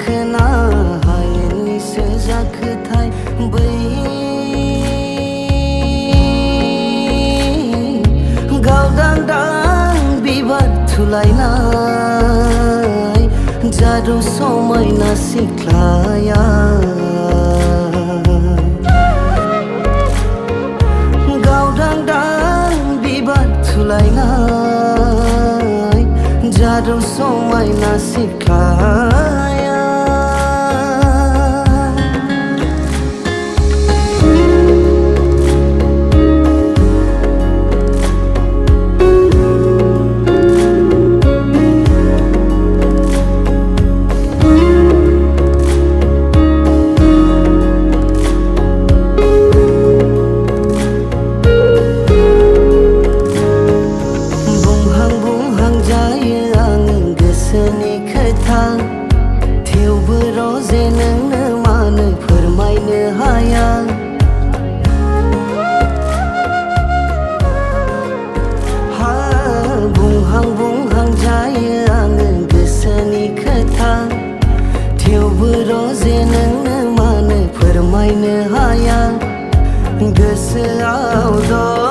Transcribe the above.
खोना हायेननिसो जाखोथाय बै गावदांदां बिबार थुलायनाय जादु समायना सिख्लाया गावदांदां बिबार थुलायनाय जादु समायना सिख्लाया गोसोनि खोथा थेवबो रजे नोंनो मानो फोरमायनो हाया बुंहां जायो आङो गोसोनि खोथा थेवबो रजे नोंनो मानो फोरमायनो हाया गोसोआव दं